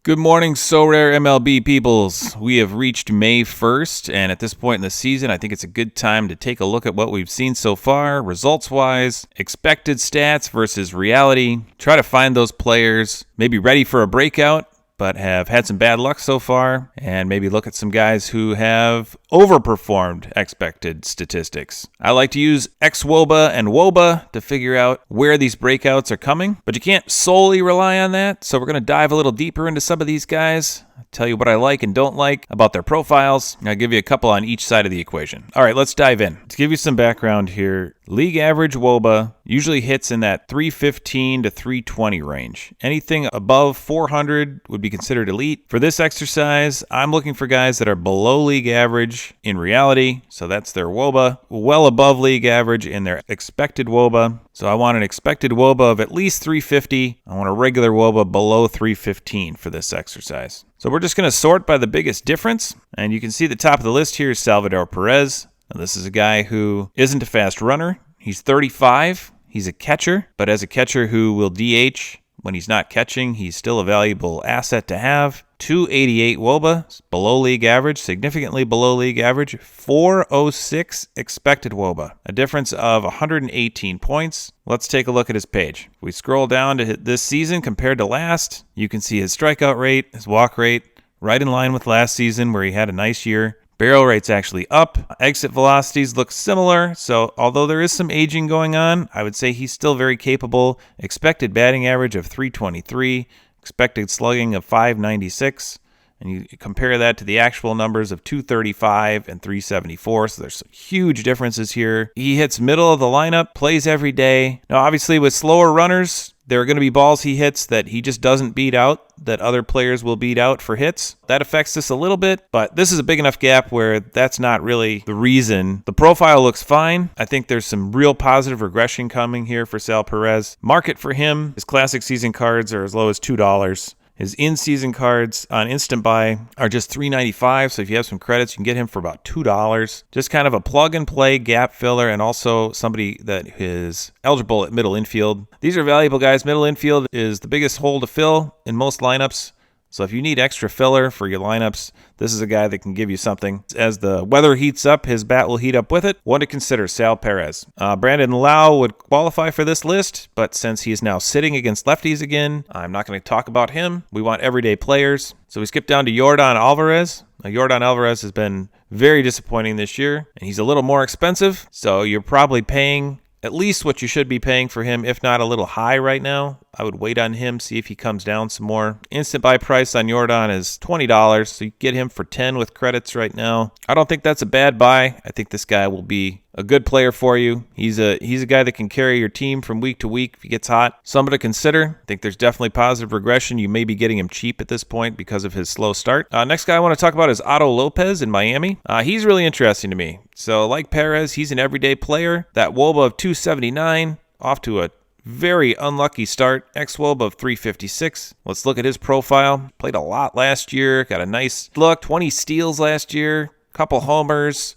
Good morning, Sorare MLB peoples. We have reached May 1st, and at this point in the season, I think it's a good time to take a look at what we've seen so far, results-wise, expected stats versus reality, try to find those players maybe ready for a breakout, but have had some bad luck so far, and maybe look at some guys who have overperformed expected statistics. I like to use xWOBA and WOBA to figure out where these breakouts are coming, but you can't solely rely on that, so we're going to dive a little deeper into some of these guys. I'll tell you what I like and don't like about their profiles. I'll give you a couple on each side of the equation. All right, let's dive in. To give you some background here, league average WOBA usually hits in that 315 to 320 range. Anything above 400 would be considered elite. For this exercise, I'm looking for guys that are below league average in reality, so that's their WOBA, well above league average in their expected WOBA. So I want an expected WOBA of at least 350. I want a regular WOBA below 315 for this exercise. So we're just going to sort by the biggest difference, and you can see the top of the list here is Salvador Perez. Now, this is a guy who isn't a fast runner. He's 35. He's a catcher, but as a catcher who will DH when he's not catching, he's still a valuable asset to have. 288 WOBA, below league average, significantly below league average. 406 expected WOBA, a difference of 118 points. Let's take a look at his page. If we scroll down to this season compared to last, you can see his strikeout rate, his walk rate, right in line with last season where he had a nice year. Barrel rate's actually up. Exit velocities look similar, so although there is some aging going on, I would say he's still very capable. Expected batting average of 323, expected slugging of 596, and you compare that to the actual numbers of 235 and 374, so there's some huge differences here. He hits middle of the lineup, plays every day. Now, obviously, with slower runners, there are going to be balls he hits that he just doesn't beat out, that other players will beat out for hits. That affects this a little bit, but this is a big enough gap where that's not really the reason. The profile looks fine. I think there's some real positive regression coming here for Sal Perez. Market for him, his classic season cards are as low as $2. His in-season cards on Instant Buy are just $3.95, so if you have some credits, you can get him for about $2. Just kind of a plug-and-play gap filler and also somebody that is eligible at middle infield. These are valuable guys. Middle infield is the biggest hole to fill in most lineups. So if you need extra filler for your lineups, this is a guy that can give you something. As the weather heats up, his bat will heat up with it. One to consider, Sal Perez. Brandon Lau would qualify for this list, but since he is now sitting against lefties again, I'm not going to talk about him. We want everyday players. So we skip down to Yordan Alvarez. Now, Yordan Alvarez has been very disappointing this year, and he's a little more expensive, so you're probably paying at least what you should be paying for him, if not a little high right now. I would wait on him, see if he comes down some more. Instant buy price on Yordan is $20, so you get him for $10 with credits right now. I don't think that's a bad buy. I think this guy will be a good player for you. He's a guy that can carry your team from week to week if he gets hot. Someone to consider. I think there's definitely positive regression. You may be getting him cheap at this point because of his slow start. Next guy I want to talk about is Otto Lopez in Miami. He's really interesting to me. So like Perez, he's an everyday player. That WOBA of 279, off to a very unlucky start. xWOBA of 356. Let's look at his profile. Played a lot last year. Got a nice look. 20 steals last year. Couple homers.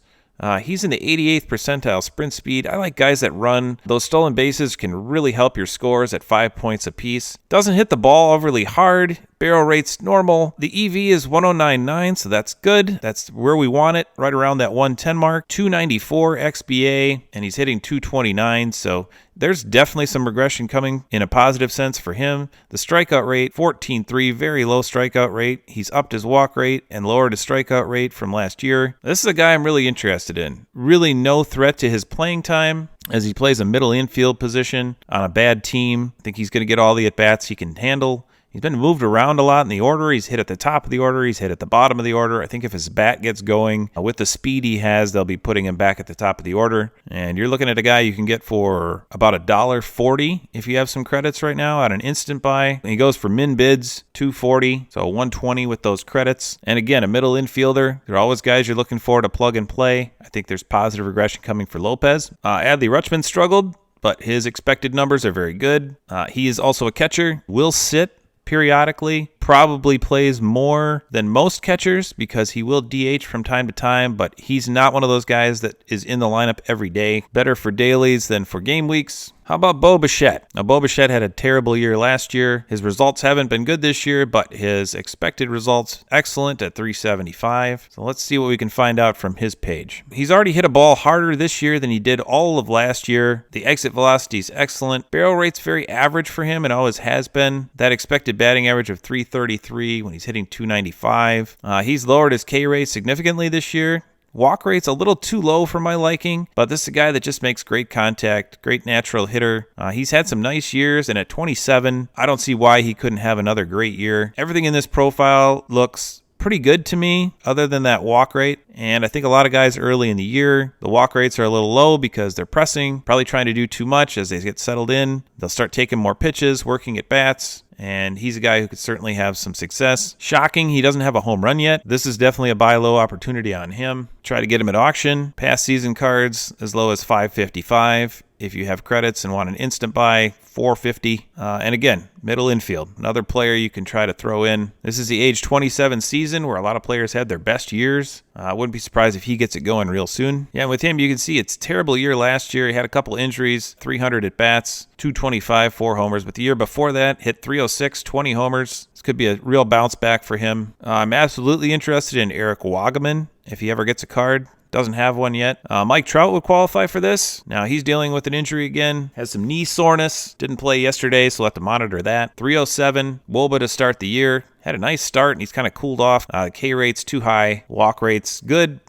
He's in the 88th percentile sprint speed. I like guys that run. Those stolen bases can really help your scores at 5 points apiece. Doesn't hit the ball overly hard. Barrel rate's normal. The EV is 109.9, so that's good. That's where we want it, right around that 110 mark. 294 XBA, and he's hitting 229, so there's definitely some regression coming in a positive sense for him. The strikeout rate, 14.3, very low strikeout rate. He's upped his walk rate and lowered his strikeout rate from last year. This is a guy I'm really interested in. Really no threat to his playing time, as he plays a middle infield position on a bad team. I think he's going to get all the at-bats he can handle. He's been moved around a lot in the order. He's hit at the top of the order. He's hit at the bottom of the order. I think if his bat gets going, with the speed he has, they'll be putting him back at the top of the order. And you're looking at a guy you can get for about $1.40 if you have some credits right now at an instant buy. He goes for min bids, $2.40, so $1.20 with those credits. And again, a middle infielder. They're always guys you're looking for to plug and play. I think there's positive regression coming for Lopez. Adley Rutschman struggled, but his expected numbers are very good. He is also a catcher. Will sit periodically, probably plays more than most catchers because he will DH from time to time, but he's not one of those guys that is in the lineup every day. Better for dailies than for game weeks. How about Bo Bichette? Now, Bo Bichette had a terrible year last year. His results haven't been good this year, but his expected results excellent at 375. So let's see what we can find out from his page. He's already hit a ball harder this year than he did all of last year. The exit velocity is excellent. Barrel rate's very average for him and always has been. That expected batting average of 333 when he's hitting 295. He's lowered his K rate significantly this year. Walk rate's a little too low for my liking, but this is a guy that just makes great contact, great natural hitter. He's had some nice years, and at 27, I don't see why he couldn't have another great year. Everything in this profile looks pretty good to me, other than that walk rate. And I think a lot of guys early in the year, the walk rates are a little low because they're pressing, probably trying to do too much as they get settled in. They'll start taking more pitches, working at bats. And he's a guy who could certainly have some success. Shocking, he doesn't have a home run yet. This is definitely a buy low opportunity on him. Try to get him at auction. Past season cards as low as $555. If you have credits and want an instant buy, $450. And again, middle infield, another player you can try to throw in. This is the age 27 season where a lot of players had their best years. I wouldn't be surprised if he gets it going real soon. Yeah, with him, you can see it's a terrible year last year. He had a couple injuries, 300 at bats, 225, 4 homers. But the year before that, hit 306, 20 homers. This could be a real bounce back for him. I'm absolutely interested in Eric Wagaman if he ever gets a card. Doesn't have one yet. Mike Trout would qualify for this. Now, he's dealing with an injury again. Has some knee soreness. Didn't play yesterday, so we'll have to monitor that. 307, Woba to start the year. Had a nice start, and he's kind of cooled off. K rate's too high. Walk rate's good,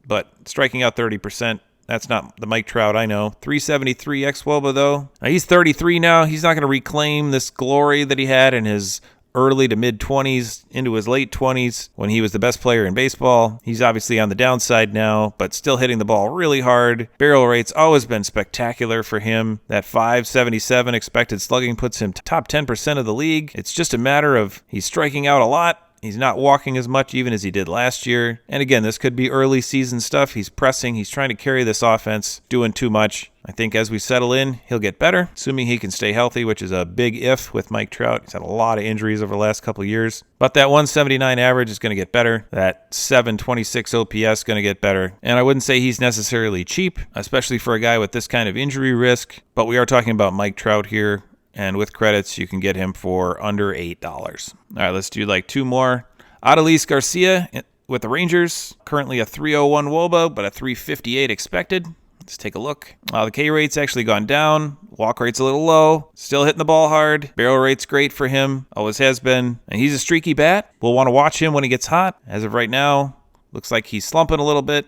but striking out 30%. That's not the Mike Trout I know. 373 ex-Woba, though. Now, he's 33 now. He's not going to reclaim this glory that he had in his early to mid-20s into his late 20s when he was the best player in baseball. He's obviously on the downside now, but still hitting the ball really hard. Barrel rate's always been spectacular for him. That 577 expected slugging puts him top 10% of the league. It's just a matter of he's striking out a lot. He's not walking as much even as he did last year. And again, this could be early season stuff. He's pressing. He's trying to carry this offense, doing too much. I think as we settle in, he'll get better, assuming he can stay healthy, which is a big if with Mike Trout. He's had a lot of injuries over the last couple of years. But that 179 average is going to get better. That 726 OPS is going to get better. And I wouldn't say he's necessarily cheap, especially for a guy with this kind of injury risk. But we are talking about Mike Trout here. And with credits, you can get him for under $8. All right, let's do like 2 more. Adolis Garcia with the Rangers. Currently a 301 WOBA, but a 358 expected. Let's take a look. The K rate's actually gone down. Walk rate's a little low. Still hitting the ball hard. Barrel rate's great for him. Always has been. And he's a streaky bat. We'll want to watch him when he gets hot. As of right now, looks like he's slumping a little bit.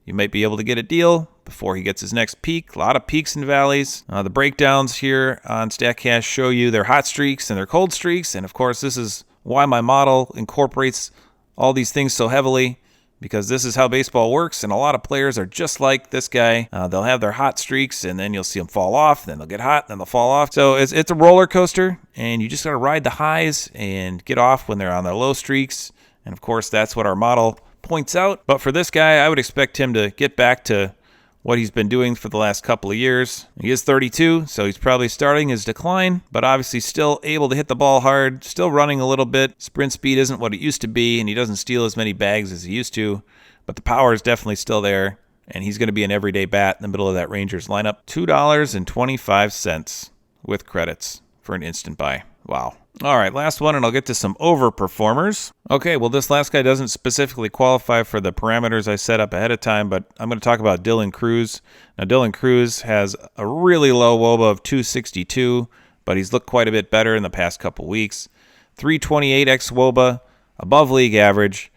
You might be able to get a deal before he gets his next peak. A lot of peaks and valleys. The breakdowns here on StatCast show you their hot streaks and their cold streaks. And of course, this is why my model incorporates all these things so heavily, because this is how baseball works. And a lot of players are just like this guy. They'll have their hot streaks, and then you'll see them fall off. Then they'll get hot, then they'll fall off. So it's a roller coaster, and you just got to ride the highs and get off when they're on their low streaks. And of course, that's what our model points out. But for this guy, I would expect him to get back to what he's been doing for the last couple of years. He is 32, so he's probably starting his decline, but obviously still able to hit the ball hard, still running a little bit. Sprint speed isn't what it used to be, and he doesn't steal as many bags as he used to, but the power is definitely still there, and he's going to be an everyday bat in the middle of that Rangers lineup. $2.25 with credits for an instant buy. Wow. All right, last one, and I'll get to some overperformers. Okay, well, this last guy doesn't specifically qualify for the parameters I set up ahead of time, but I'm going to talk about Dylan Cruz. Now, Dylan Cruz has a really low WOBA of 262, but he's looked quite a bit better in the past couple weeks. 328 ex-WOBA, above league average.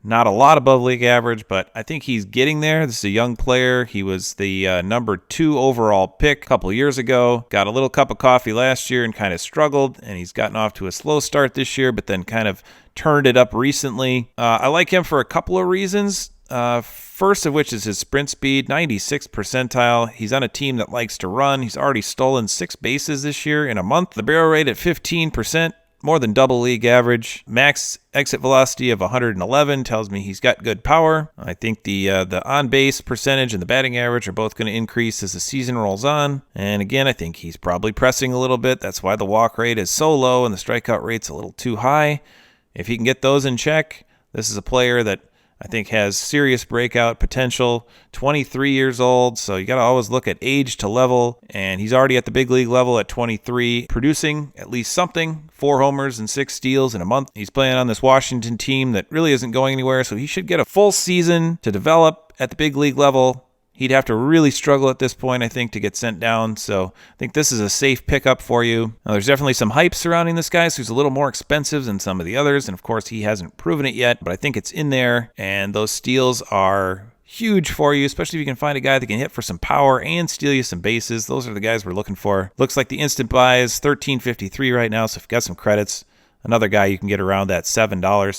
Not a lot above league average, but I think he's getting there. This is a young player. He was the number 2 overall pick a couple years ago. Got a little cup of coffee last year and kind of struggled, and he's gotten off to a slow start this year, but then kind of turned it up recently. I like him for a couple of reasons. First of which is his sprint speed, 96th percentile. He's on a team that likes to run. He's already stolen 6 bases this year in a month. The barrel rate at 15%. More than double league average. Max exit velocity of 111 tells me he's got good power. I think the on-base percentage and the batting average are both going to increase as the season rolls on. And again, I think he's probably pressing a little bit. That's why the walk rate is so low and the strikeout rate's a little too high. If he can get those in check, this is a player that I think has serious breakout potential. 23 years old, so you got to always look at age to level, and he's already at the big league level at 23, producing at least something, 4 homers and 6 steals in a month. He's playing on this Washington team that really isn't going anywhere, so he should get a full season to develop at the big league level. He'd have to really struggle at this point, I think, to get sent down. So I think this is a safe pickup for you. Now, there's definitely some hype surrounding this guy, so he's a little more expensive than some of the others. And of course, he hasn't proven it yet, but I think it's in there. And those steals are huge for you, especially if you can find a guy that can hit for some power and steal you some bases. Those are the guys we're looking for. Looks like the instant buy is $13.53 right now, so if you've got some credits, another guy you can get around that $7, $6 or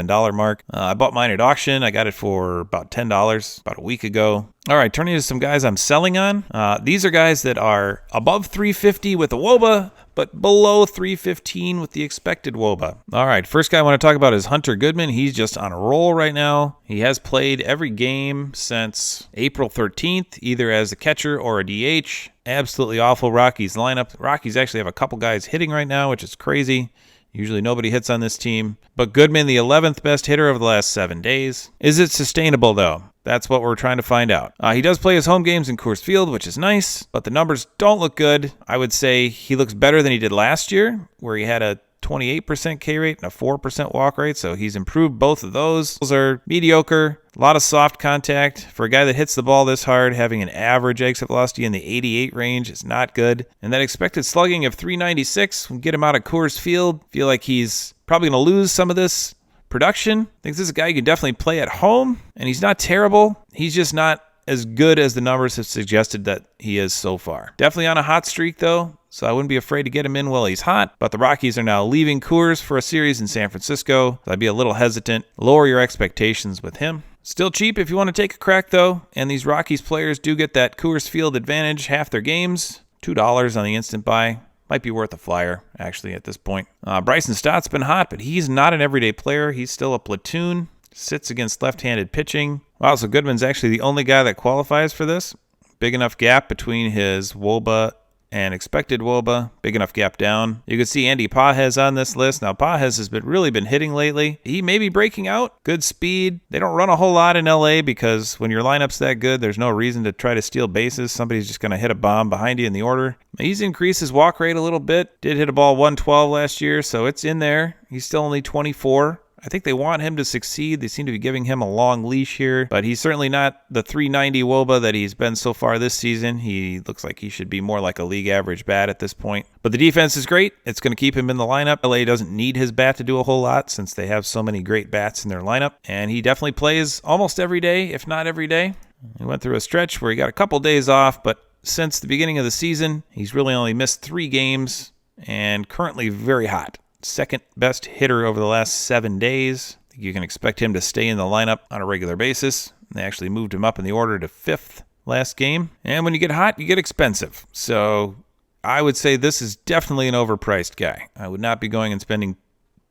$7 mark. I bought mine at auction. I got it for about $10 about a week ago. All right, turning to some guys I'm selling on. These are guys that are above 350 with the WOBA, but below 315 with the expected WOBA. All right, first guy I want to talk about is Hunter Goodman. He's just on a roll right now. He has played every game since April 13th, either as a catcher or a DH. Absolutely awful Rockies lineup. Rockies actually have a couple guys hitting right now, which is crazy. Usually nobody hits on this team. But Goodman, the 11th best hitter over the last 7 days. Is it sustainable, though? That's what we're trying to find out. He does play his home games in Coors Field, which is nice, but the numbers don't look good. I would say he looks better than he did last year, where he had a 28% K rate and a 4% walk rate, so he's improved both of those. Those are mediocre. A lot of soft contact. For a guy that hits the ball this hard, having an average exit velocity in the 88 range is not good. And that expected slugging of 396 will get him out of Coors Field. Feel like he's probably going to lose some of this production. I think this is a guy you can definitely play at home, and he's not terrible. He's just not as good as the numbers have suggested that he is so far. Definitely on a hot streak, though, so I wouldn't be afraid to get him in while he's hot. But the Rockies are now leaving Coors for a series in San Francisco, so I'd be a little hesitant. Lower your expectations with him. Still cheap if you want to take a crack, though, and these Rockies players do get that Coors Field advantage half their games. $2 on the instant buy. Might be worth a flyer, actually, at this point. Bryson Stott's been hot, but he's not an everyday player. He's still a platoon. Sits against left-handed pitching. Wow, so Goodman's actually the only guy that qualifies for this. Big enough gap between his WOBA and expected WOBA. Big enough gap down. You can see Andy Pages on this list. Now, Pages has really been hitting lately. He may be breaking out. Good speed. They don't run a whole lot in LA because when your lineup's that good, there's no reason to try to steal bases. Somebody's just going to hit a bomb behind you in the order. He's increased his walk rate a little bit. Did hit a ball 112 last year, so it's in there. He's still only 24. I think they want him to succeed. They seem to be giving him a long leash here, but he's certainly not the 390 WOBA that he's been so far this season. He looks like he should be more like a league average bat at this point. But the defense is great. It's going to keep him in the lineup. LA doesn't need his bat to do a whole lot since they have so many great bats in their lineup, and he definitely plays almost every day, if not every day. He went through a stretch where he got a couple days off, but since the beginning of the season, he's really only missed 3 games and currently very hot. Second best hitter over the last 7 days. You can expect him to stay in the lineup on a regular basis. They actually moved him up in the order to 5th last game. And when you get hot, you get expensive. So I would say this is definitely an overpriced guy. I would not be going and spending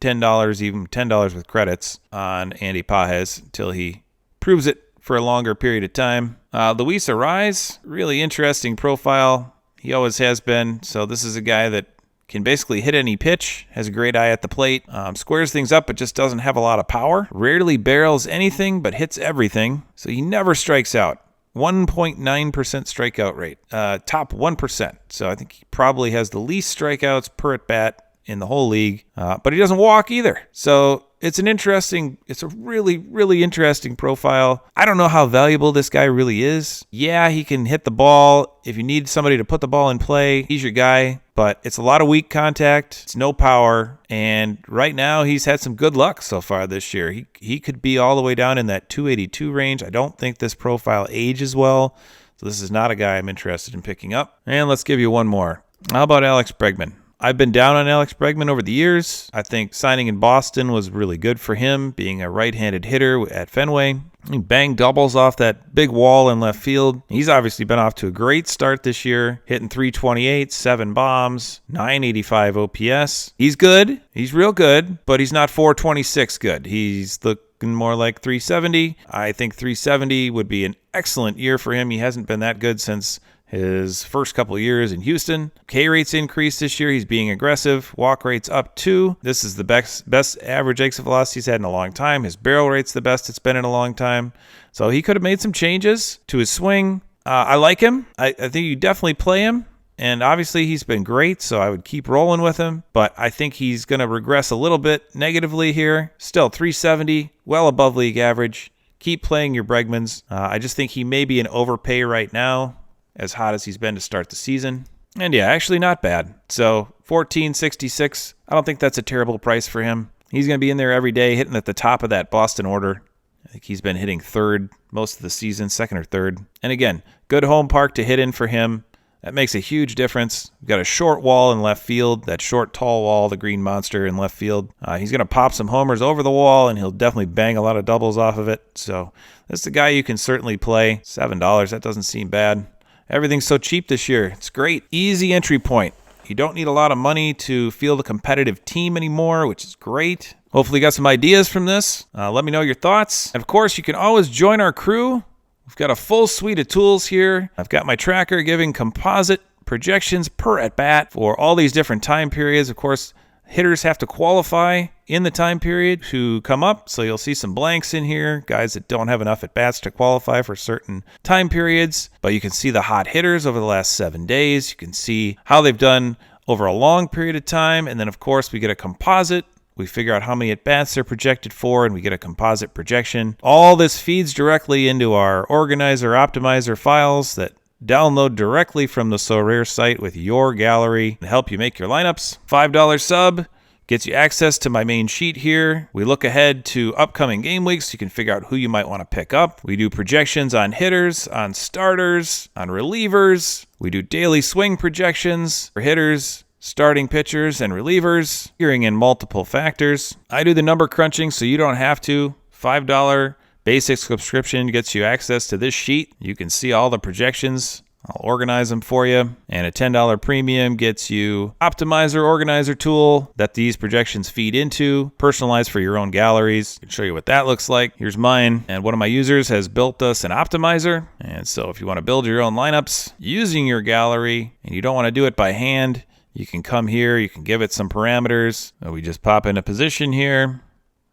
$10, even $10 with credits on Andy Pages until he proves it for a longer period of time. Luis Arraez, really interesting profile. He always has been. So this is a guy that can basically hit any pitch, has a great eye at the plate, squares things up, but just doesn't have a lot of power. Rarely barrels anything, but hits everything. So he never strikes out. 1.9% strikeout rate, top 1%. So I think he probably has the least strikeouts per at bat in the whole league, but he doesn't walk either. So it's a really, really interesting profile. I don't know how valuable this guy really is. Yeah, he can hit the ball. If you need somebody to put the ball in play, he's your guy. But it's a lot of weak contact. It's no power. And right now, he's had some good luck so far this year. He could be all the way down in that 282 range. I don't think this profile ages well. So this is not a guy I'm interested in picking up. And let's give you one more. How about Alex Bregman? I've been down on Alex Bregman over the years. I think signing in Boston was really good for him, being a right-handed hitter at Fenway. He banged doubles off that big wall in left field. He's obviously been off to a great start this year, hitting 328, 7 bombs, 985 OPS. He's good. He's real good, but he's not 426 good. He's looking more like 370. I think 370 would be an excellent year for him. He hasn't been that good since his first couple of years in Houston. K rate's increased this year. He's being aggressive. Walk rate's up 2. This is the best average exit velocity he's had in a long time. His barrel rate's the best it's been in a long time. So he could have made some changes to his swing. I like him. I think you definitely play him. And obviously he's been great, so I would keep rolling with him. But I think he's going to regress a little bit negatively here. Still 370, well above league average. Keep playing your Bregmans. I just think he may be an overpay right now, as hot as he's been to start the season. And yeah, actually not bad. So 1466, I don't think that's a terrible price for him. He's going to be in there every day, hitting at the top of that Boston order. I think he's been hitting third most of the season, second or third. And again, good home park to hit in for him. That makes a huge difference. We've got a short wall in left field, that short, tall wall, the green monster in left field. He's going to pop some homers over the wall, and he'll definitely bang a lot of doubles off of it. So this is a guy you can certainly play. $7, that doesn't seem bad. Everything's so cheap this year. It's great. Easy entry point. You don't need a lot of money to field a competitive team anymore, which is great. Hopefully you got some ideas from this. Let me know your thoughts. And of course, you can always join our crew. We've got a full suite of tools here. I've got my tracker giving composite projections per at-bat for all these different time periods. Of course, hitters have to qualify in the time period to come up, so you'll see some blanks in here, guys that don't have enough at-bats to qualify for certain time periods. But you can see the hot hitters over the last 7 days. You can see how they've done over a long period of time, and then, of course, we get a composite. We figure out how many at-bats they're projected for, and we get a composite projection. All this feeds directly into our organizer, optimizer files that download directly from the Sorare site with your gallery to help you make your lineups. $5 sub gets you access to my main sheet here. We look ahead to upcoming game weeks. So you can figure out who you might want to pick up. We do projections on hitters, on starters, on relievers. We do daily swing projections for hitters, starting pitchers, and relievers, figuring in multiple factors. I do the number crunching so you don't have to. $5 basic subscription gets you access to this sheet. You can see all the projections. I'll organize them for you. And a $10 premium gets you optimizer organizer tool that these projections feed into, personalized for your own galleries. I can show you what that looks like. Here's mine. And one of my users has built us an optimizer. And so if you want to build your own lineups using your gallery and you don't want to do it by hand, you can come here, you can give it some parameters. We just pop in a position here,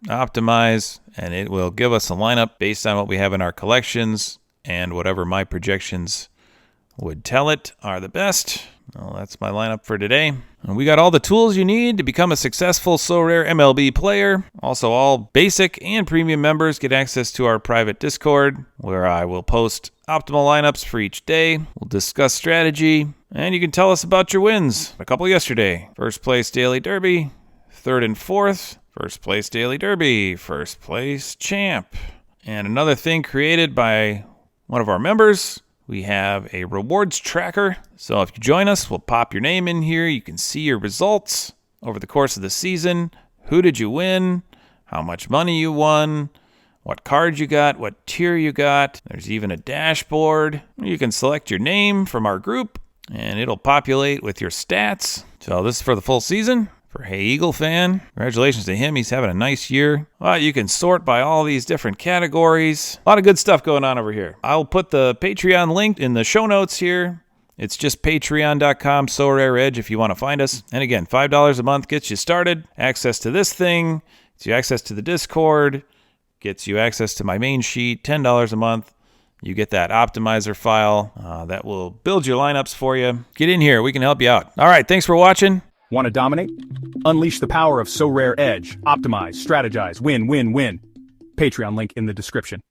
optimize, and it will give us a lineup based on what we have in our collections and whatever my projections would tell it are the best. Well, that's my lineup for today. And we got all the tools you need to become a successful Sorare MLB player. Also, all basic and premium members get access to our private Discord, where I will post optimal lineups for each day. We'll discuss strategy, and you can tell us about your wins. A couple yesterday. First place Daily Derby, third and fourth. First place Daily Derby, first place champ. And another thing created by one of our members, we have a rewards tracker. So if you join us, we'll pop your name in here. You can see your results over the course of the season. Who did you win? How much money you won? What card you got? What tier you got? There's even a dashboard. You can select your name from our group, and it'll populate with your stats. So this is for the full season. For Hey Eagle Fan, congratulations to him. He's having a nice year. Well, you can sort by all these different categories. A lot of good stuff going on over here. I'll put the Patreon link in the show notes here. It's just patreon.com Sorare Edge if you want to find us. And again, $5 a month gets you started. Access to this thing, gets you access to the Discord, gets you access to my main sheet. $10 a month. You get that optimizer file that will build your lineups for you. Get in here. We can help you out. All right. Thanks for watching. Want to dominate? Unleash the power of Sorare Edge. Optimize, strategize, win, win, win. Patreon link in the description.